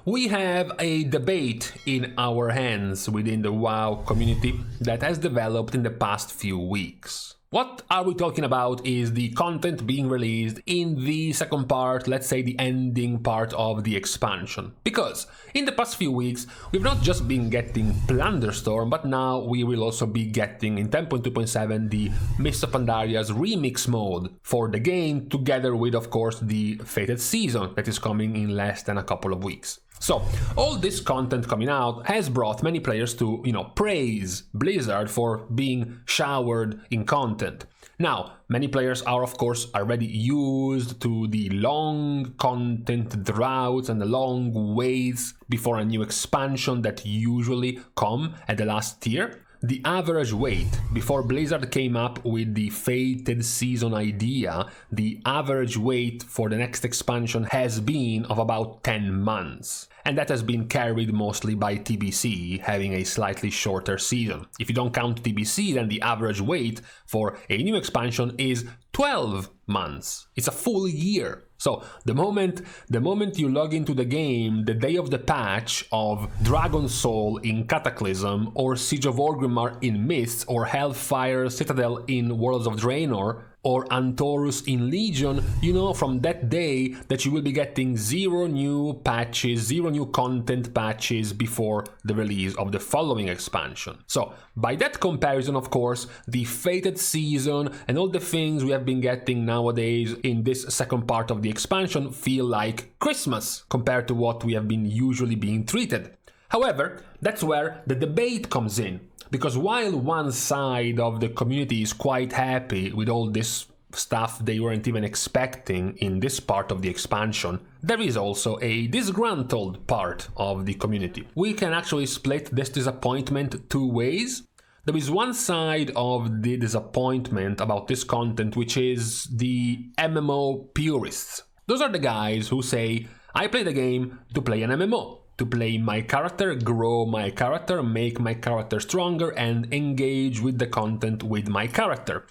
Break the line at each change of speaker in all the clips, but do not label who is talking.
We have a debate in our hands within the WoW community that has developed in the past few weeks. What are we talking about is the content being released in the second part, let's say the ending part of the expansion. Because in the past few weeks, we've not just been getting Plunderstorm, but now we will also be getting in 10.2.7 the Mists of Pandaria's remix mode for the game, together with, of course, the Fated Season that is coming in less than a couple of weeks. So, all this content coming out has brought many players to, praise Blizzard for being showered in content. Now, many players are, of course, already used to the long content droughts and the long waits before a new expansion that usually come at the last tier. The average wait, before Blizzard came up with the Fated Season idea, the average wait for the next expansion has been of about 10 months. And that has been carried mostly by TBC, having a slightly shorter season. If you don't count TBC, then the average wait for a new expansion is 12 months. It's a full year. So the moment you log into the game, the day of the patch of Dragon Soul in Cataclysm, or Siege of Orgrimmar in Mists, or Hellfire Citadel in Worlds of Draenor, or Antorus in Legion, you know from that day that you will be getting 0 new patches, 0 new content patches before the release of the following expansion. So, by that comparison, of course, the Fated Season and all the things we have been getting nowadays in this second part of the expansion feel like Christmas compared to what we have been usually being treated. However, that's where the debate comes in. Because while one side of the community is quite happy with all this stuff they weren't even expecting in this part of the expansion, there is also a disgruntled part of the community. We can actually split this disappointment two ways. There is one side of the disappointment about this content, which is the MMO purists. Those are the guys who say, I play the game to play an MMO. To play my character, grow my character, make my character stronger, and engage with the content with my character.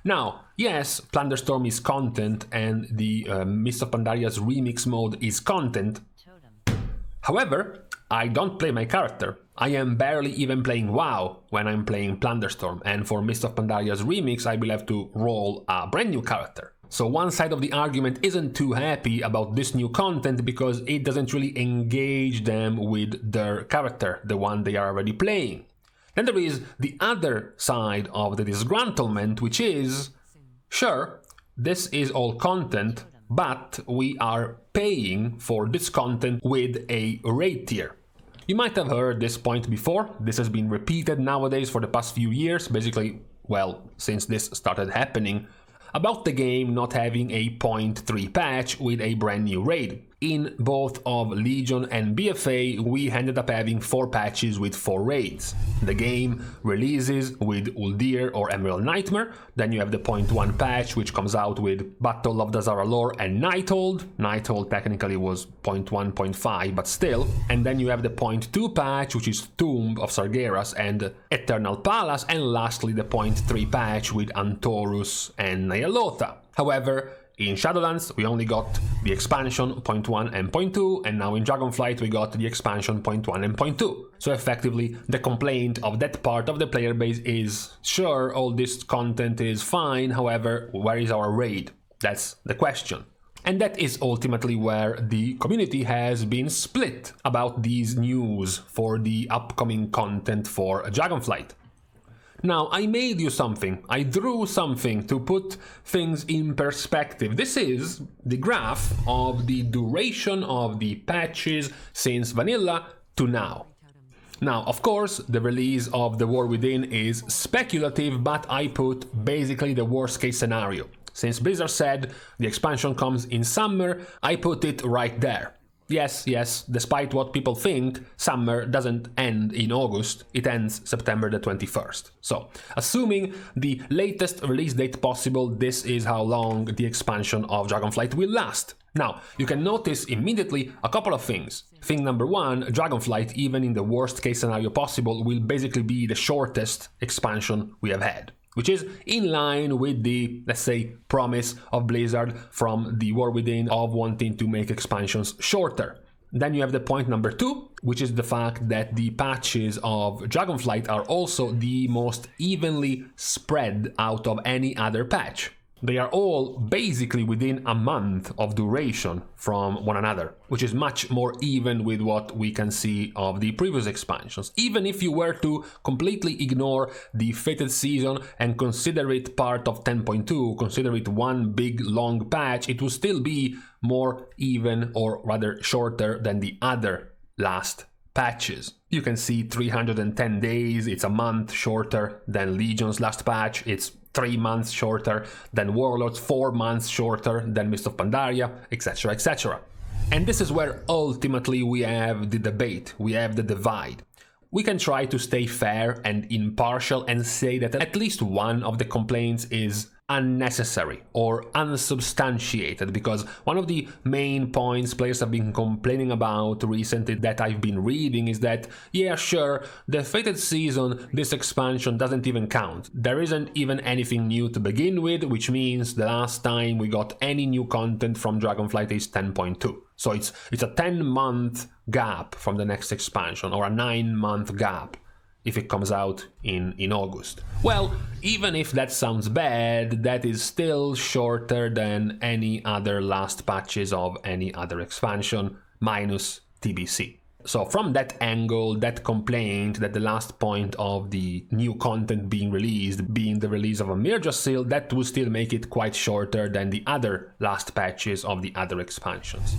Now, yes, Plunderstorm is content, and the Mists of Pandaria's remix mode is content. However, I don't play my character. I am barely even playing WoW when I'm playing Plunderstorm, and for Mists of Pandaria's remix, I will have to roll a brand new character. So one side of the argument isn't too happy about this new content because it doesn't really engage them with their character, the one they are already playing. Then there is the other side of the disgruntlement, which is, sure, this is all content, but we are paying for this content with a raid tier. You might have heard this point before. This has been repeated nowadays for the past few years, basically, well, since this started happening, about the game not having a 0.3 patch with a brand new raid. In both of Legion and BFA, we ended up having 4 patches with 4 raids. The game releases with Uldir or Emerald Nightmare, then you have the 0.1 patch which comes out with Battle of the Zaralor and Nighthold. Nighthold technically was 0.1, 0.5, but still. And then you have the 0.2 patch, which is Tomb of Sargeras and Eternal Palace, and lastly the 0.3 patch with Antorus and Nyalotha. However, in Shadowlands, we only got the expansion 0.1 and 0.2, and now in Dragonflight we got the expansion 0.1 and 0.2. So effectively, the complaint of that part of the player base is, sure, all this content is fine, however, where is our raid? That's the question. And that is ultimately where the community has been split about these news for the upcoming content for Dragonflight. Now, I made you something, I drew something to put things in perspective. This is the graph of the duration of the patches since vanilla to now. Now, of course, the release of The War Within is speculative, but I put basically the worst case scenario. Since Blizzard said the expansion comes in summer, I put it right there. Yes, despite what people think, summer doesn't end in August, it ends September the 21st. So, assuming the latest release date possible, this is how long the expansion of Dragonflight will last. Now, you can notice immediately a couple of things. Thing number one, Dragonflight, even in the worst case scenario possible, will basically be the shortest expansion we have had, which is in line with the, let's say, promise of Blizzard from the War Within of wanting to make expansions shorter. Then you have the point number 2, which is the fact that the patches of Dragonflight are also the most evenly spread out of any other patch. They are all basically within a month of duration from one another, which is much more even with what we can see of the previous expansions. Even if you were to completely ignore the Fated Season and consider it part of 10.2, consider it one big long patch, it will still be more even, or rather shorter, than the other last patches. You can see 310 days, it's a month shorter than Legion's last patch, it's 3 months shorter than Warlords, 4 months shorter than Mist of Pandaria, etc, etc. And this is where ultimately we have the debate, we have the divide. We can try to stay fair and impartial and say that at least one of the complaints is unnecessary or unsubstantiated, because one of the main points players have been complaining about recently that I've been reading is that, yeah, sure, the Fated Season, this expansion doesn't even count. There isn't even anything new to begin with, which means the last time we got any new content from Dragonflight is 10.2. So it's a 10-month gap from the next expansion, or a 9-month gap if it comes out in August. Well, even if that sounds bad, that is still shorter than any other last patches of any other expansion, minus TBC. So from that angle, that complaint that the last point of the new content being released being the release of a Mirja Seal, that will still make it quite shorter than the other last patches of the other expansions.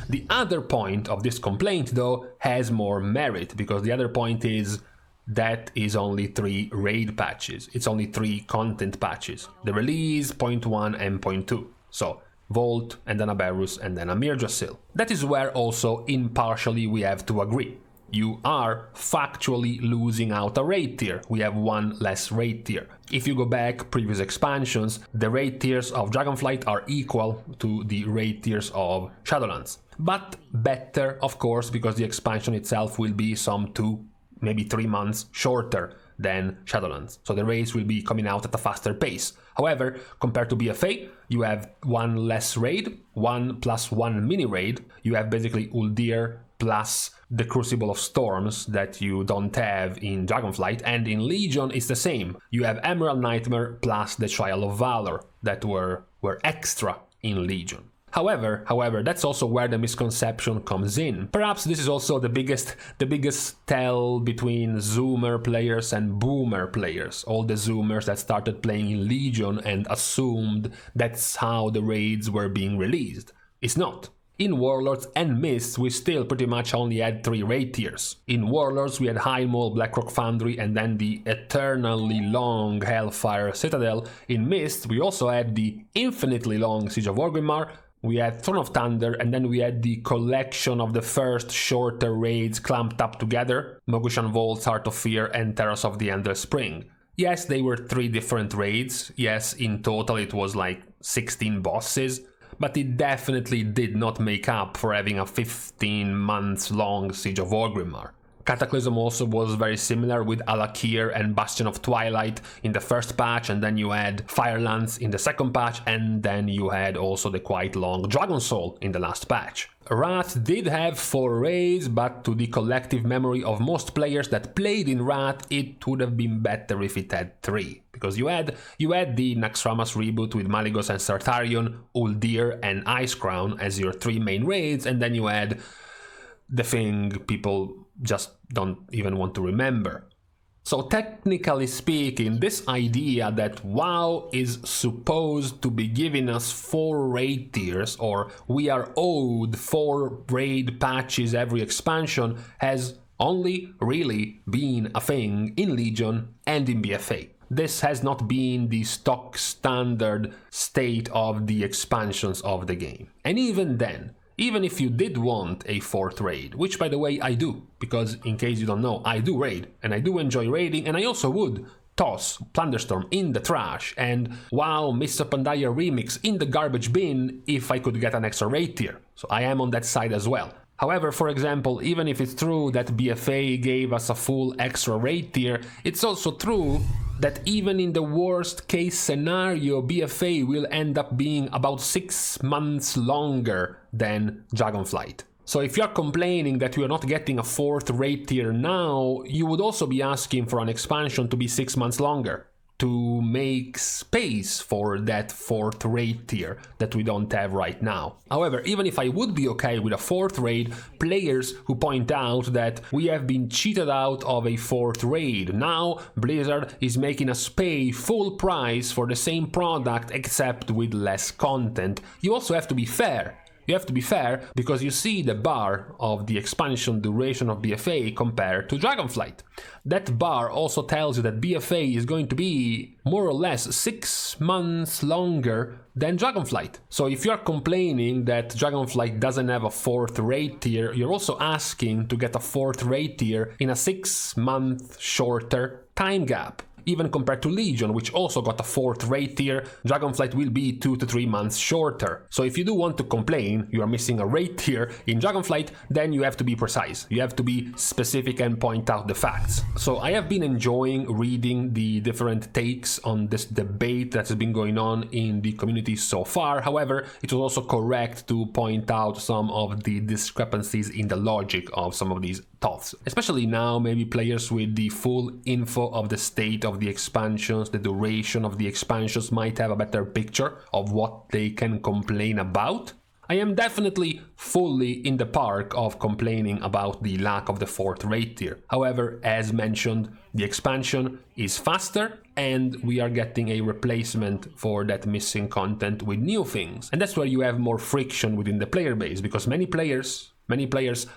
The other point of this complaint, though, has more merit, because the other point is that is only 3 raid patches. It's only 3 content patches. The release, point 1 and point 2. So Vault, and then a Berus, and then a Mirja Seal. That is where also impartially we have to agree. You are factually losing out a raid tier. We have 1 less raid tier. If you go back previous expansions, the raid tiers of Dragonflight are equal to the raid tiers of Shadowlands. But better, of course, because the expansion itself will be some 2, maybe 3 months shorter than Shadowlands. So the raids will be coming out at a faster pace. However, compared to BFA, you have 1 less raid, 1 plus 1 mini raid. You have basically Uldir plus the Crucible of Storms that you don't have in Dragonflight, and in Legion it's the same. You have Emerald Nightmare plus the Trial of Valor that were extra in Legion. However, that's also where the misconception comes in. Perhaps this is also the biggest tell between Zoomer players and Boomer players. All the Zoomers that started playing in Legion and assumed that's how the raids were being released. It's not. In Warlords and Mists, we still pretty much only had 3 raid tiers. In Warlords, we had High Mole, Blackrock Foundry, and then the eternally long Hellfire Citadel. In Mists, we also had the infinitely long Siege of Orgrimmar. We had Throne of Thunder, and then we had the collection of the first shorter raids clamped up together, Mogushan Vaults, Heart of Fear, and Terrace of the Endless Spring. Yes, they were 3 different raids, yes, in total it was like 16 bosses, but it definitely did not make up for having a 15 months long Siege of Orgrimmar. Cataclysm also was very similar with Alakir and Bastion of Twilight in the first patch, and then you had Firelands in the second patch, and then you had also the quite long Dragon Soul in the last patch. Wrath did have 4 raids, but to the collective memory of most players that played in Wrath, it would have been better if it had 3. Because you had the Naxxramas reboot with Malygos and Sartarion, Uldir and Icecrown as your 3 main raids, and then you had the thing people just don't even want to remember. So technically speaking, this idea that WoW is supposed to be giving us 4 raid tiers, or we are owed 4 raid patches every expansion, has only really been a thing in Legion and in BFA. This has not been the stock standard state of the expansions of the game. And even then, even if you did want a 4th raid, which by the way I do, because in case you don't know, I do raid, and I do enjoy raiding, and I also would toss Plunderstorm in the trash and WoW Mists of Pandaria Remix in the garbage bin if I could get an extra raid tier. So I am on that side as well. However, for example, even if it's true that BFA gave us a full extra raid tier, it's also true that even in the worst case scenario, BFA will end up being about 6 months longer than Dragonflight. So if you're complaining that you are not getting a 4th raid tier now, you would also be asking for an expansion to be 6 months longer, to make space for that 4th raid tier that we don't have right now. However, even if I would be okay with a 4th raid, players who point out that we have been cheated out of a 4th raid. Now Blizzard is making us pay full price for the same product except with less content. You also have to be fair. You have to be fair because you see the bar of the expansion duration of BFA compared to Dragonflight. That bar also tells you that BFA is going to be more or less 6 months longer than Dragonflight. So if you're complaining that Dragonflight doesn't have a 4th raid tier, you're also asking to get a 4th raid tier in a 6 month shorter time gap. Even compared to Legion, which also got a 4th raid tier, Dragonflight will be 2 to 3 months shorter. So if you do want to complain you are missing a raid tier in Dragonflight, then you have to be precise. You have to be specific and point out the facts. So I have been enjoying reading the different takes on this debate that has been going on in the community so far. However, it was also correct to point out some of the discrepancies in the logic of some of these thoughts. Especially now, maybe players with the full info of the state of the expansions, the duration of the expansions might have a better picture of what they can complain about. I am definitely fully in the park of complaining about the lack of the 4th raid tier. However, as mentioned, the expansion is faster and we are getting a replacement for that missing content with new things. And that's where you have more friction within the player base, because many players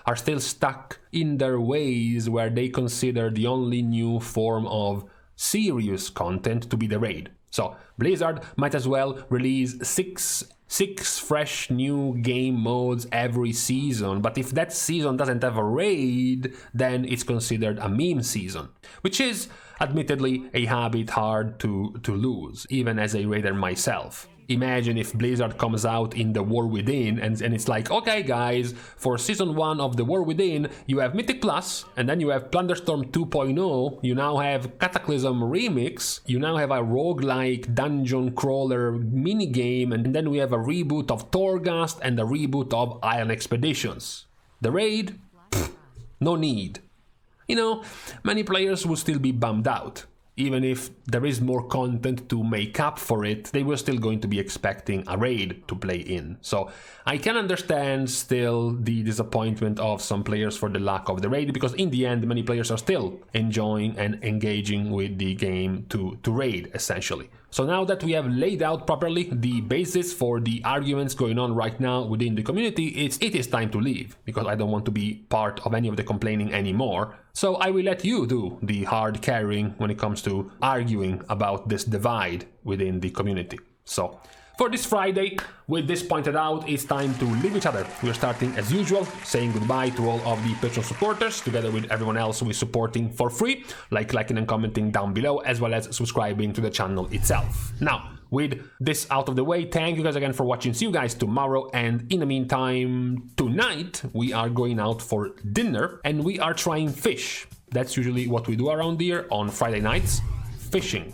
are still stuck in their ways where they consider the only new form of serious content to be the raid. So Blizzard might as well release six fresh new game modes every season, but if that season doesn't have a raid, then it's considered a meme season, which is admittedly a habit hard to lose, even as a raider myself. Imagine if Blizzard comes out in the War Within and it's like, okay guys, for season 1 of the War Within you have Mythic Plus, and then you have Plunderstorm 2.0, you now have Cataclysm Remix, you now have a roguelike dungeon crawler minigame, and then we have a reboot of Torghast and a reboot of Iron Expeditions. The raid? Pfft, no need. You know, many players will still be bummed out. Even if there is more content to make up for it, they were still going to be expecting a raid to play in. So I can understand still the disappointment of some players for the lack of the raid, because in the end many players are still enjoying and engaging with the game to raid essentially. So now that we have laid out properly the basis for the arguments going on right now within the community, it is time to leave, because I don't want to be part of any of the complaining anymore. So I will let you do the hard carrying when it comes to arguing about this divide within the community. So for this Friday, with this pointed out, it's time to leave each other. We're starting as usual, saying goodbye to all of the Patreon supporters, together with everyone else who is supporting for free, like liking and commenting down below, as well as subscribing to the channel itself. Now, with this out of the way, thank you guys again for watching. See you guys tomorrow, and in the meantime, tonight we are going out for dinner and we are trying fish. That's usually what we do around here on Friday nights, fishing.